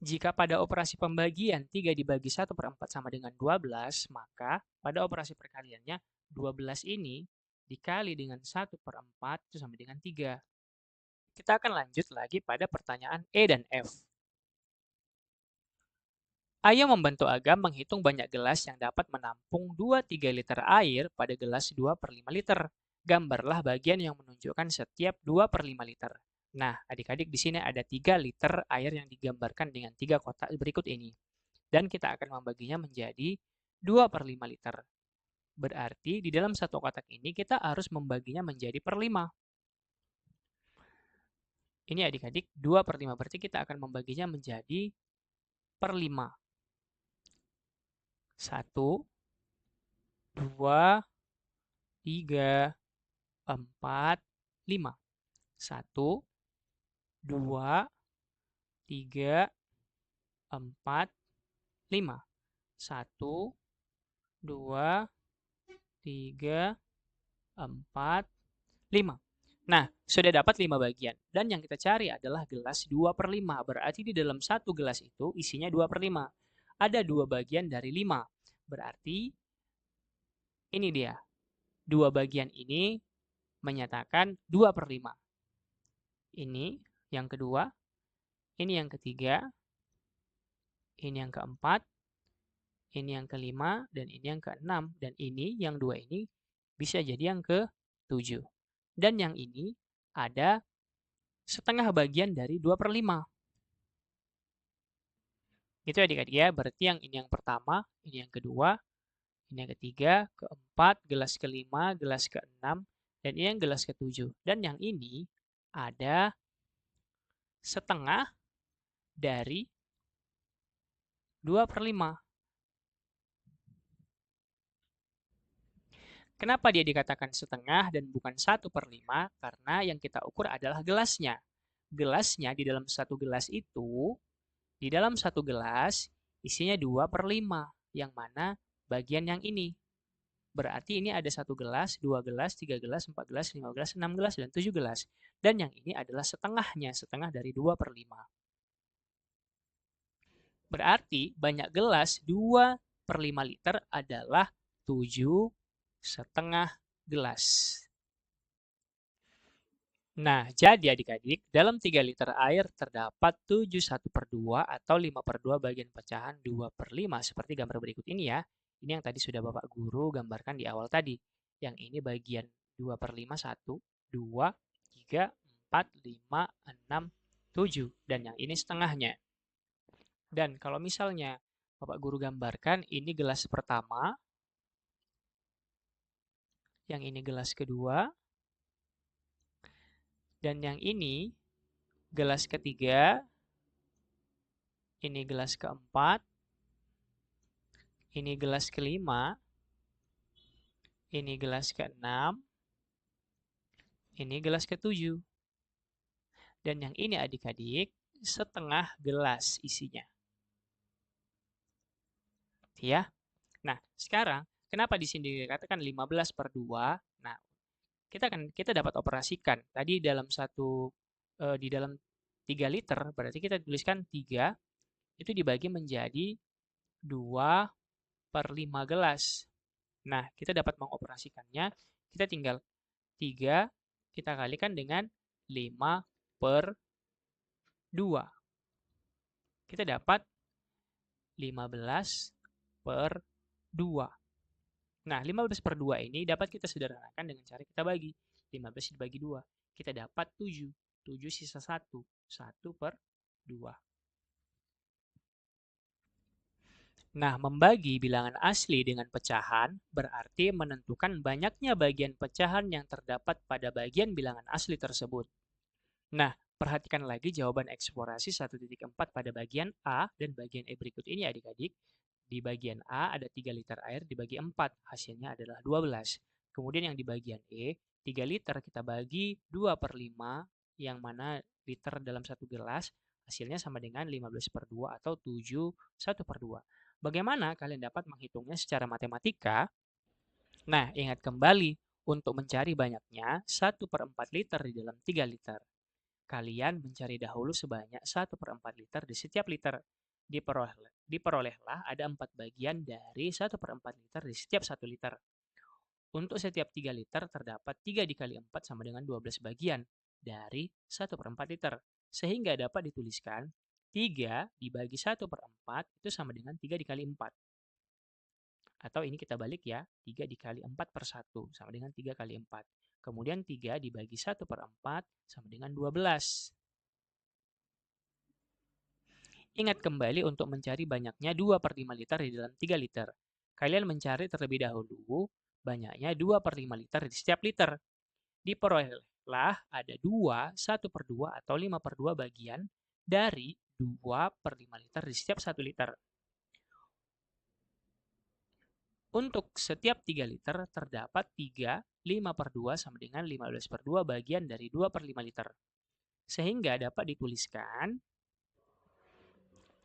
Jika pada operasi pembagian 3 dibagi 1/4 sama dengan 12, maka pada operasi perkaliannya 12 ini dikali dengan 1/4 itu sama dengan 3. Kita akan lanjut lagi pada pertanyaan E dan F. Ayo membantu Agam menghitung banyak gelas yang dapat menampung 2-3 liter air pada gelas 2/5 liter. Gambarlah bagian yang menunjukkan setiap 2/5 liter. Nah, adik-adik di sini ada 3 liter air yang digambarkan dengan 3 kotak berikut ini. Dan kita akan membaginya menjadi 2/5 liter. Berarti di dalam satu kotak ini kita harus membaginya menjadi per 5. Ini adik-adik 2/5, berarti kita akan membaginya menjadi per 5. 1, 2, 3, 4, 5. 1, 2, 3, 4, 5. 1, 2, 3, 4, 5. Nah, sudah dapat 5 bagian. Dan yang kita cari adalah gelas 2/5. Berarti di dalam satu gelas itu isinya 2/5. Ada 2 bagian dari 5. Berarti ini dia. 2 bagian ini menyatakan 2/5. Ini yang kedua, ini yang ketiga, ini yang keempat, ini yang kelima, dan ini yang keenam. Dan ini, yang dua ini, bisa jadi yang ke-7. Dan yang ini ada setengah bagian dari 2/5. Itu adik-adik ya, berarti yang ini yang pertama, ini yang kedua, ini yang ketiga, keempat, gelas kelima, gelas keenam, dan ini yang gelas ke-7. Dan yang ini ada setengah dari 2/5. Kenapa dia dikatakan setengah dan bukan 1/5? Karena yang kita ukur adalah gelasnya. Gelasnya di dalam satu gelas itu, di dalam satu gelas isinya 2/5, yang mana bagian yang ini. Berarti ini ada satu gelas, 2 gelas, 3 gelas, 4 gelas, 5 gelas, 6 gelas, dan 7 gelas. Dan yang ini adalah setengahnya, setengah dari 2/5. Berarti banyak gelas 2/5 liter adalah 7,5 gelas. Nah, jadi adik-adik, dalam 3 liter air terdapat 7/1/2 atau 5/2 bagian pecahan 2/5 seperti gambar berikut ini ya. Ini yang tadi sudah Bapak Guru gambarkan di awal tadi. Yang ini bagian 2/5, 1, 2, 3, 4, 5, 6, 7. Dan yang ini setengahnya. Dan kalau misalnya Bapak Guru gambarkan, ini gelas pertama, yang ini gelas kedua, dan yang ini gelas ketiga, ini gelas keempat, ini gelas kelima, ini gelas keenam, ini gelas ketujuh. Dan yang ini adik-adik, setengah gelas isinya. Ya. Nah, sekarang kenapa di sini dikatakan 15/2? Nah, kita dapat operasikan. Tadi dalam di dalam 3 liter, berarti kita tuliskan 3 itu dibagi menjadi 2/5 gelas. Nah, kita dapat mengoperasikannya, kita tinggal 3 kita kalikan dengan 5/2. Kita dapat 15/2. Nah, 15/2 ini dapat kita sederhanakan dengan cara kita bagi. 15 dibagi 2. Kita dapat 7. 7 sisa 1. 1/2. Nah, membagi bilangan asli dengan pecahan berarti menentukan banyaknya bagian pecahan yang terdapat pada bagian bilangan asli tersebut. Nah, perhatikan lagi jawaban eksplorasi 1.4 pada bagian A dan bagian E berikut ini adik-adik. Di bagian A ada 3 liter air dibagi 4, hasilnya adalah 12. Kemudian yang di bagian E, 3 liter kita bagi 2/5, yang mana liter dalam satu gelas, hasilnya sama dengan 15/2 atau 7/1/2. Bagaimana kalian dapat menghitungnya secara matematika? Nah, ingat kembali, untuk mencari banyaknya 1/4 liter di dalam 3 liter. Kalian mencari dahulu sebanyak 1/4 liter di setiap liter. Diperolehlah ada 4 bagian dari 1/4 liter di setiap 1 liter. Untuk setiap 3 liter terdapat 3 dikali 4 sama dengan 12 bagian dari 1/4 liter. Sehingga dapat dituliskan 3 dibagi 1/4 itu sama dengan 3 dikali 4. Atau ini kita balik ya, 3 dikali 4 per 1 sama dengan 3 kali 4. Kemudian 3 dibagi 1/4 sama dengan 12. Ingat kembali untuk mencari banyaknya 2/5 liter di dalam 3 liter. Kalian mencari terlebih dahulu banyaknya 2/5 liter di setiap liter. Diperolehlah ada 2, 1/2 atau 5/2 bagian dari 2/5 liter di setiap 1 liter. Untuk setiap 3 liter terdapat 3, 5/2 sama dengan 15/2 bagian dari 2/5 liter. Sehingga dapat dituliskan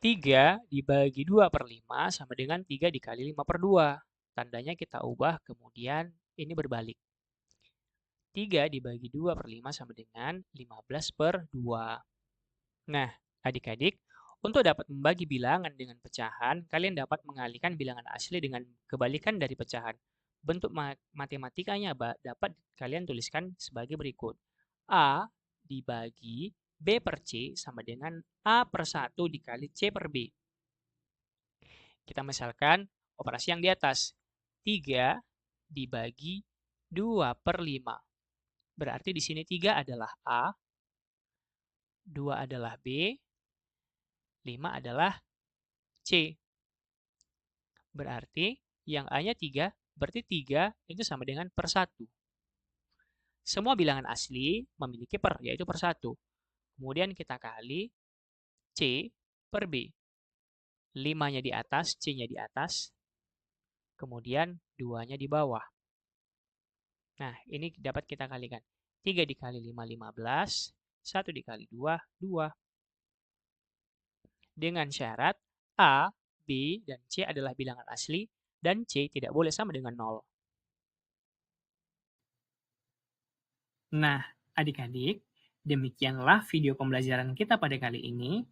3 dibagi 2/5 sama dengan 3 dikali 5/2. Tandanya kita ubah, kemudian ini berbalik. 3 dibagi 2/5 sama dengan 15/2. Nah, adik-adik, untuk dapat membagi bilangan dengan pecahan, kalian dapat mengalihkan bilangan asli dengan kebalikan dari pecahan. Bentuk matematikanya dapat kalian tuliskan sebagai berikut. A dibagi B per C sama dengan A per 1 dikali C per B. Kita misalkan operasi yang di atas. 3 dibagi 2/5. Berarti di sini 3 adalah A, 2 adalah B, 5 adalah C. Berarti yang A-nya 3, berarti 3 itu sama dengan per 1. Semua bilangan asli memiliki per, yaitu per 1. Kemudian kita kali C per B. 5-nya di atas, C-nya di atas, kemudian 2-nya di bawah. Nah, ini dapat kita kalikan. 3 dikali 5, 15. 1 dikali 2, 2. Dengan syarat A, B, dan C adalah bilangan asli, dan C tidak boleh sama dengan 0. Nah, adik-adik, demikianlah video pembelajaran kita pada kali ini.